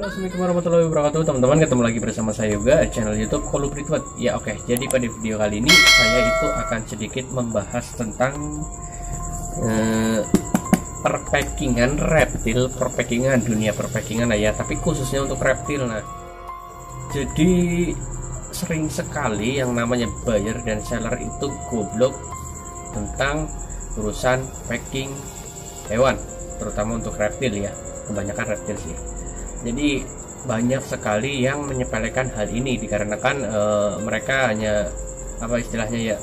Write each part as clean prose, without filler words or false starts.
Assalamualaikum warahmatullahi wabarakatuh, teman-teman. Ketemu lagi bersama saya juga channel YouTube Kolubritwood. Ya oke, jadi pada video kali ini saya itu akan sedikit membahas tentang perpackingan reptil, perpackingan dunia perpackingan ya, tapi khususnya untuk reptil. Nah, jadi sering sekali yang namanya buyer dan seller itu goblok tentang urusan packing hewan, terutama untuk reptil ya, kebanyakan reptil sih. Jadi banyak sekali yang menyepelekan hal ini dikarenakan mereka hanya apa istilahnya ya,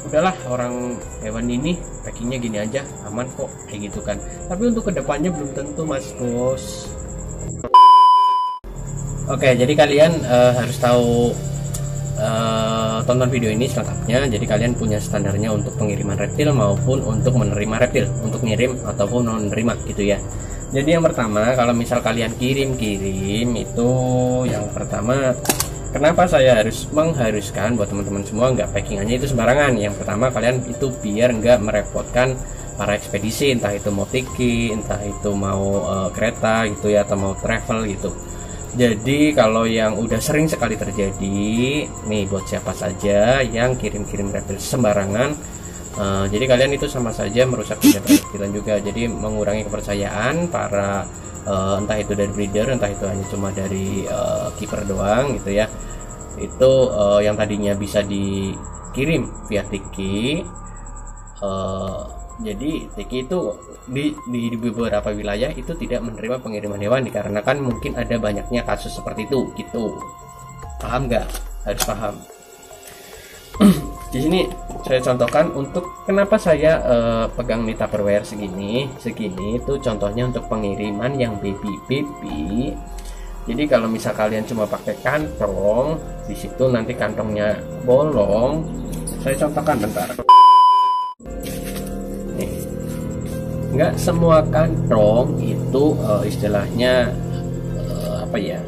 udahlah orang hewan ini packingnya gini aja aman kok kayak gitu kan. Tapi untuk kedepannya belum tentu mas bos. Oke, jadi kalian harus tahu, tonton video ini selengkapnya. Jadi kalian punya standarnya untuk pengiriman reptil maupun untuk menerima reptil, untuk ngirim ataupun menerima gitu ya. Jadi yang pertama, kalau misal kalian kirim itu yang pertama, kenapa saya harus mengharuskan buat teman-teman semua nggak packingannya itu sembarangan. Yang pertama, kalian itu biar nggak merepotkan para ekspedisi, entah itu mau tiki, entah itu mau kereta gitu ya, atau mau travel gitu. Jadi kalau yang udah sering sekali terjadi nih, buat siapa saja yang kirim-kirim reptil sembarangan, jadi kalian itu sama saja merusak reptilan juga. Jadi mengurangi kepercayaan para entah itu dari breeder, entah itu hanya cuma dari keeper doang gitu ya. Itu yang tadinya bisa dikirim via tiki, jadi tiki itu di beberapa wilayah itu tidak menerima pengiriman hewan dikarenakan mungkin ada banyaknya kasus seperti itu gitu. Paham nggak? Harus paham. Di sini saya contohkan untuk kenapa saya pegang nih Tupperware segini itu contohnya untuk pengiriman yang baby. Jadi kalau misal kalian cuma pakai kantong, di situ nanti kantongnya bolong. Saya contohkan bentar. Nih, nggak semua kantong itu istilahnya apa ya,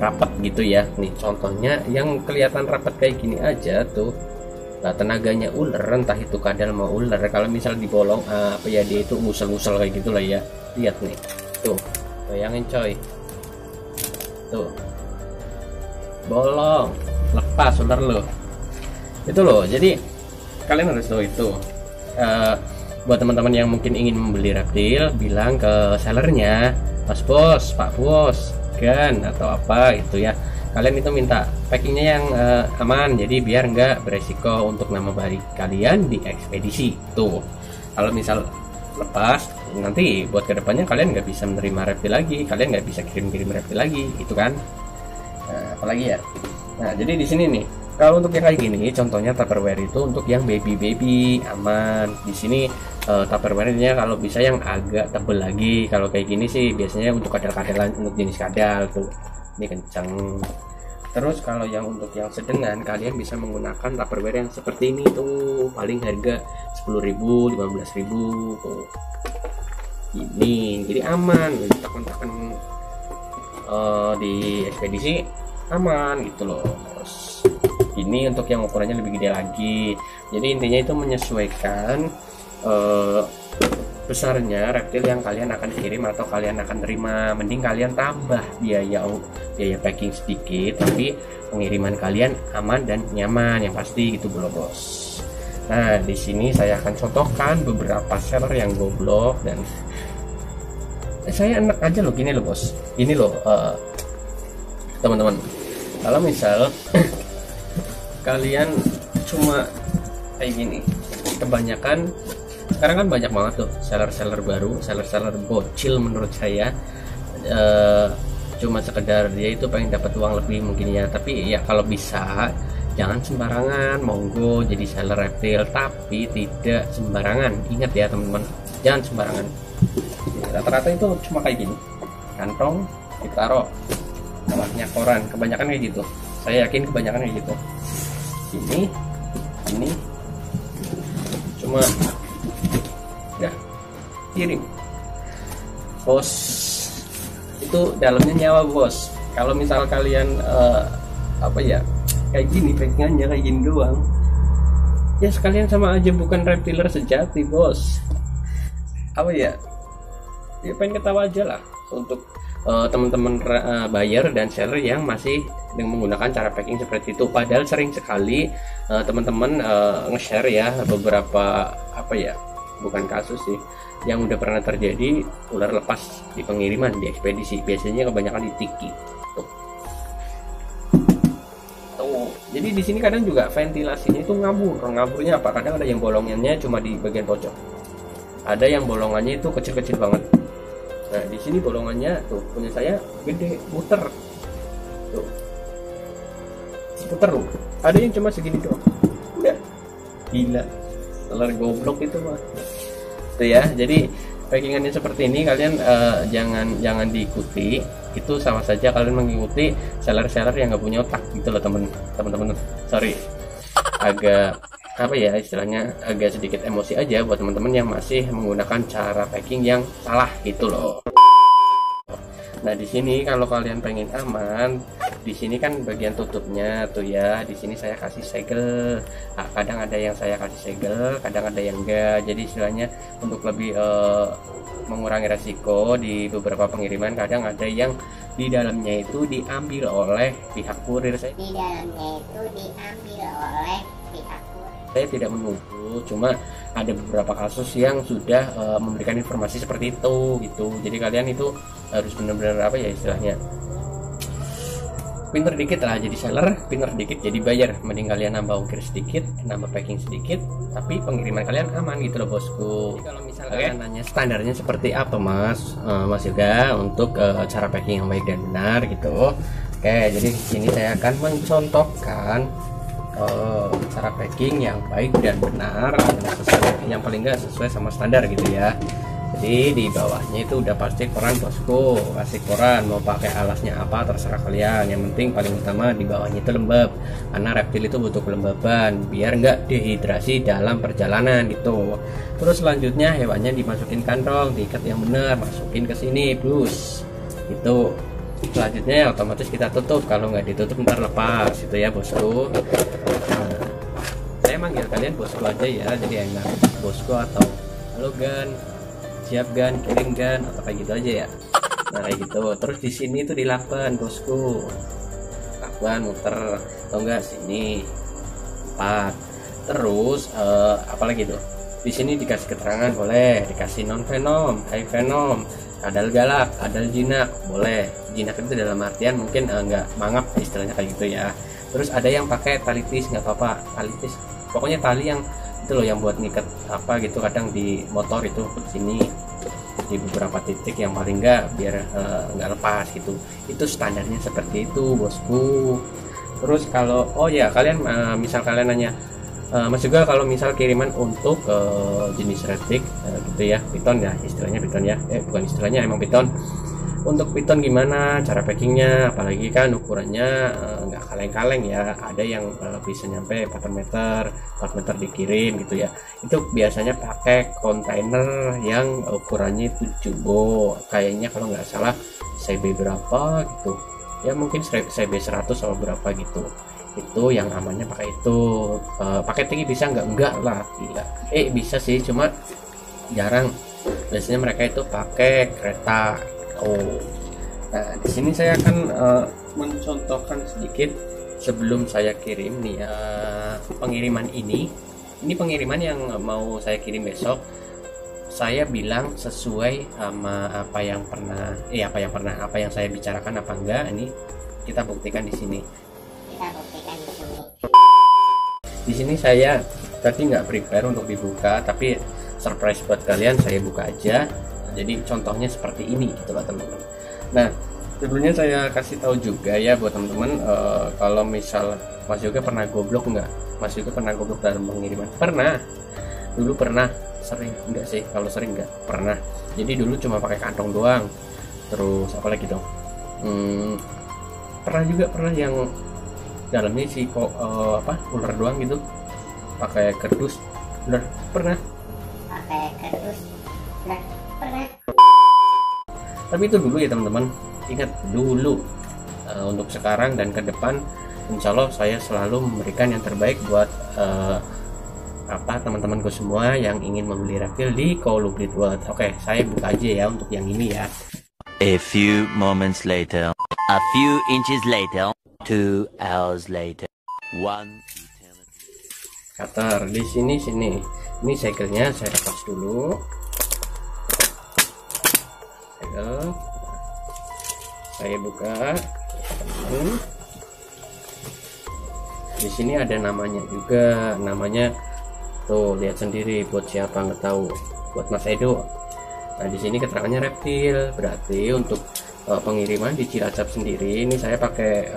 rapat gitu ya. Nih contohnya yang kelihatan rapat kayak gini aja tuh. Nah, tenaganya ular, entah itu kadal mau ular, kalau misal dibolong apa ya, dia itu ngusel-ngusel kayak gitulah ya. Lihat nih, tuh bayangin coy, tuh bolong, lepas ular loh, itu loh. Jadi kalian harus tahu itu. Buat teman-teman yang mungkin ingin membeli reptil, bilang ke sellernya, mas bos, pak bos, gan atau apa itu ya, kalian itu minta packingnya yang aman, jadi biar nggak beresiko untuk nama baik kalian di ekspedisi tuh. Kalau misal lepas, nanti buat kedepannya kalian nggak bisa menerima reptil lagi, kalian nggak bisa kirim-kirim reptil lagi gitu kan. Nah, apalagi ya. Nah, jadi di sini nih, kalau untuk yang kayak gini, contohnya Tupperware itu untuk yang baby aman. Di sini Tupperware-nya kalau bisa yang agak tebel lagi. Kalau kayak gini sih biasanya untuk kadal-kadalan, untuk jenis kadal tuh. Ini kencang. Terus kalau yang untuk yang sedengan, kalian bisa menggunakan Tupperware yang seperti ini tuh, paling harga 10.000, 15.000 tuh. Ini jadi aman, tekan-tekan di ekspedisi aman gitu loh. Terus ini untuk yang ukurannya lebih gede lagi. Jadi intinya itu menyesuaikan besarnya reptil yang kalian akan kirim atau kalian akan terima. Mending kalian tambah biaya packing sedikit, tapi pengiriman kalian aman dan nyaman yang pasti gitu bos. Nah, di sini saya akan contohkan beberapa seller yang goblok dan saya enak aja loh. Gini loh bos, ini loh teman-teman, kalau misal kalian cuma kayak gini, kebanyakan sekarang kan banyak banget tuh seller-seller baru, seller-seller bocil menurut saya, cuma sekedar dia itu pengen dapat uang lebih mungkin ya. Tapi ya kalau bisa jangan sembarangan monggo jadi seller reptil, tapi tidak sembarangan. Ingat ya teman-teman, jangan sembarangan. Rata-rata itu cuma kayak gini, kantong ditaruh bawahnya koran, kebanyakan kayak gitu. Saya yakin kebanyakan kayak gitu. Ini cuma udah kirim bos. Itu dalamnya nyawa bos. Kalau misal kalian apa ya, kayak gini packingannya kayak gini doang, ya sekalian sama aja bukan reptiler sejati bos. Apa ya, ya pengen ketawa aja lah untuk teman-teman buyer dan seller yang masih dengan menggunakan cara packing seperti itu. Padahal sering sekali teman-teman nge-share ya beberapa apa ya, bukan kasus sih, yang udah pernah terjadi ular lepas di pengiriman di ekspedisi. Biasanya kebanyakan di tiki. Tuh. Jadi di sini kadang juga ventilasinya itu ngabur. Ngaburnya apa? Kadang ada yang bolongannya cuma di bagian pojok. Ada yang bolongannya itu kecil-kecil banget. Nah, di sini bolongannya tuh punya saya gede, muter. Tuh. Muter loh. Ada yang cuma segini doang. Udah. Gila. Telur goblok itu mah. Tuh ya. Jadi packingannya seperti ini, kalian jangan diikuti. Itu sama saja kalian mengikuti seller-seller yang nggak punya otak gitu loh teman-teman. Sorry. Agak apa ya istilahnya, agak sedikit emosi aja buat teman-teman yang masih menggunakan cara packing yang salah gitu loh. Nah di sini kalau kalian pengen aman, di sini kan bagian tutupnya tuh ya, di sini saya kasih segel. Nah, kadang ada yang saya kasih segel, kadang ada yang enggak. Jadi istilahnya untuk lebih mengurangi resiko di beberapa pengiriman, kadang ada yang di dalamnya itu diambil oleh pihak kurir. Saya di dalamnya itu diambil oleh pihak kurir. Saya tidak menuduh, cuma ada beberapa kasus yang sudah memberikan informasi seperti itu gitu. Jadi kalian itu harus benar-benar apa ya istilahnya, pinter dikit lah jadi seller, pinter dikit jadi buyer. Mending kalian nambah ongkir sedikit, nambah packing sedikit, tapi pengiriman kalian aman gitu loh bosku. Jadi kalau misalnya kalian nanya standarnya seperti apa mas Yoga untuk cara packing yang baik dan benar gitu. Oke, jadi di sini saya akan mencontohkan cara packing yang baik dan benar, yang paling enggak sesuai sama standar gitu ya. Jadi di bawahnya itu udah pasti koran bosku, kasih koran, mau pakai alasnya apa terserah kalian. Yang penting paling utama di bawahnya itu lembab, karena reptil itu butuh kelembaban biar nggak dehidrasi dalam perjalanan gitu. Terus selanjutnya hewannya dimasukin kantong, diikat yang benar, masukin ke sini plus itu. Selanjutnya ya otomatis kita tutup, kalau nggak ditutup ntar lepas itu ya bosku. Nah, saya manggil kalian bosku aja ya, jadi enak bosku atau halo Gan, siap Gan, kirim Gan, atau kayak gitu aja ya. Nah kayak gitu. Terus di sini tuh dilakban bosku, lakban muter atau enggak sini 4. Terus apalagi tuh di sini dikasih keterangan boleh, dikasih non venom, high venom, kadal galak, kadal jinak boleh. Jinak itu dalam artian mungkin nggak mangap istilahnya kayak gitu ya. Terus ada yang pakai tali tis, nggak apa-apa, tali tis pokoknya tali yang itu loh yang buat ngikat apa gitu, kadang di motor itu sini di beberapa titik yang paling enggak biar nggak lepas gitu. Itu standarnya seperti itu bosku. Terus kalau oh ya kalian misal kalian nanya Mas juga kalau misal kiriman untuk jenis retik gitu ya, piton ya istilahnya, piton ya bukan istilahnya emang piton. Untuk piton gimana cara packingnya, apalagi kan ukurannya nggak kaleng-kaleng ya, ada yang bisa nyampe 4 meter dikirim gitu ya. Itu biasanya pakai kontainer yang ukurannya itu jumbo, kayaknya kalau nggak salah CB berapa gitu ya, mungkin CB 100 atau berapa gitu. Itu yang amannya pakai itu. Pakai tinggi bisa enggak lah, gila. Bisa sih, cuma jarang. Biasanya mereka itu pakai kereta. Nah di sini saya akan mencontohkan sedikit sebelum saya kirim nih pengiriman ini. Ini pengiriman yang mau saya kirim besok. Saya bilang sesuai sama apa yang saya bicarakan apa enggak. Ini kita buktikan di sini. Di sini saya tadi nggak prepare untuk dibuka, tapi surprise buat kalian saya buka aja. Jadi contohnya seperti ini gitu loh teman-teman. Nah Sebelumnya saya kasih tahu juga ya buat teman-teman, kalau misal Mas Yoga pernah goblok nggak? Mas Yoga pernah goblok dalam pengiriman? Pernah. Dulu pernah, sering enggak sih? Kalau sering enggak pernah. Jadi dulu cuma pakai kantong doang. Terus apa lagi dong? Pernah yang dalamnya sih kok ular doang gitu. Pakai kardus. Ular pernah. Pakai kardus. Ular pernah. Tapi itu dulu ya teman-teman. Ingat dulu. Untuk sekarang dan ke depan, insya Allah saya selalu memberikan yang terbaik buat teman-temanku semua yang ingin membeli reptil di Columbrit World. Oke, saya buka aja ya untuk yang ini ya. A few moments later, a few inches later, 2 hours later, 1 eternity. Cutter di sini. Ini segel-nya saya lepas dulu. Segel. Saya buka. Di sini ada namanya juga, namanya tuh lihat sendiri buat siapa nggak tahu, buat Mas Edo. Nah di sini keterangannya reptil, berarti untuk pengiriman di Cilacap sendiri ini saya pakai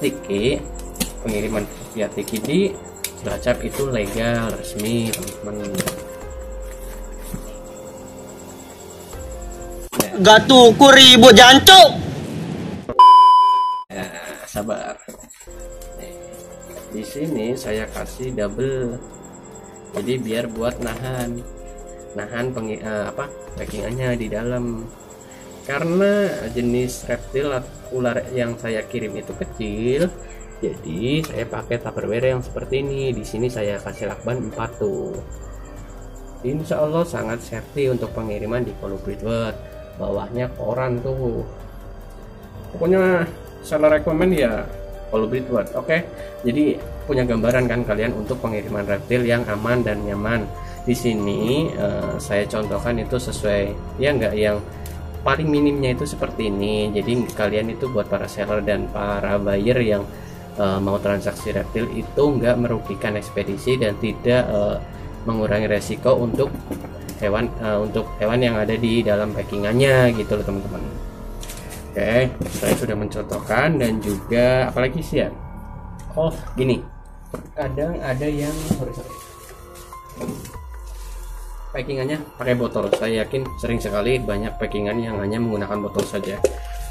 tiki, pengiriman via tiki di Cilacap itu legal, resmi teman-teman. Gatuku ribut jancuk. Nah, sabar. Di sini saya kasih double, jadi biar buat nahan packingannya di dalam. Karena jenis reptil ular yang saya kirim itu kecil, jadi saya pakai tupperware yang seperti ini. Di sini saya kasih lakban 4 tuh. Insya Allah sangat safety untuk pengiriman di Columbrit World. Bawahnya koran tuh. Pokoknya saya rekomend ya Columbrit World. Oke, jadi punya gambaran kan kalian untuk pengiriman reptil yang aman dan nyaman. Di sini saya contohkan itu sesuai ya, enggak yang paling minimnya itu seperti ini. Jadi kalian itu buat para seller dan para buyer yang mau transaksi reptil itu enggak merugikan ekspedisi dan tidak mengurangi resiko untuk hewan yang ada di dalam packingannya gitu loh teman-teman. Oke, saya sudah mencontohkan dan juga apalagi sih ya. Oh gini, kadang ada yang packingannya pakai botol. Saya yakin sering sekali banyak packingan yang hanya menggunakan botol saja.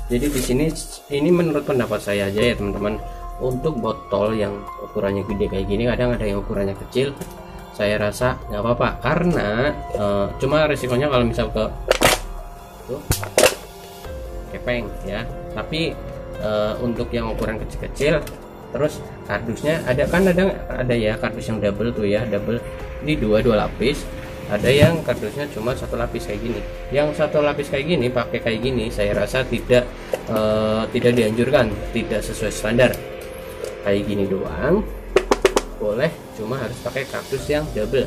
Jadi di sini ini menurut pendapat saya aja ya teman-teman, untuk botol yang ukurannya gede kayak gini, kadang ada yang ukurannya kecil, saya rasa nggak apa-apa karena cuma resikonya kalau misal tuh kepeng ya. Tapi untuk yang ukuran kecil-kecil, terus kardusnya ada ya kardus yang double tuh ya, double ini dua lapis. Ada yang kardusnya cuma 1 lapis kayak gini. Yang 1 lapis kayak gini pakai kayak gini, saya rasa tidak dianjurkan, tidak sesuai standar. Kayak gini doang boleh, cuma harus pakai kardus yang double.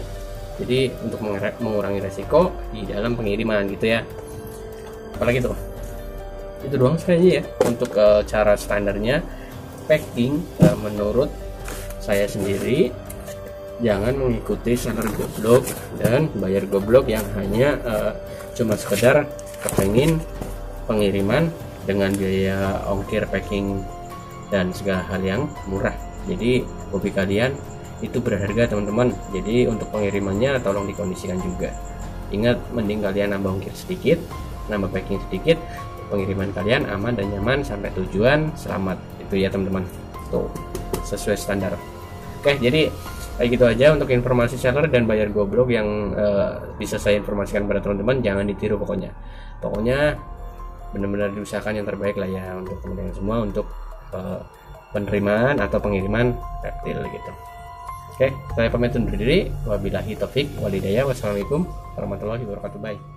Jadi untuk mengurangi resiko di dalam pengiriman gitu ya. Apalagi tuh, itu doang kayaknya ya untuk cara standarnya packing. Menurut saya sendiri, jangan mengikuti seller goblok dan bayar goblok yang hanya cuma sekedar kepengin pengiriman dengan biaya ongkir packing dan segala hal yang murah. Jadi hobi kalian itu berharga teman-teman. Jadi untuk pengirimannya tolong dikondisikan juga. Ingat, mending kalian nambah ongkir sedikit, nambah packing sedikit, pengiriman kalian aman dan nyaman sampai tujuan selamat. Itu ya teman-teman, tuh sesuai standar. Oke, jadi kayak gitu aja untuk informasi seller dan bayar goblok yang bisa saya informasikan pada teman-teman. Jangan ditiru pokoknya benar-benar diusahakan yang terbaik lah ya untuk teman-teman semua untuk penerimaan atau pengiriman reptil gitu. Oke, saya pamit undur diri. Wabillahi taufik walhidayah. Wassalamualaikum warahmatullahi wabarakatuh. Bye.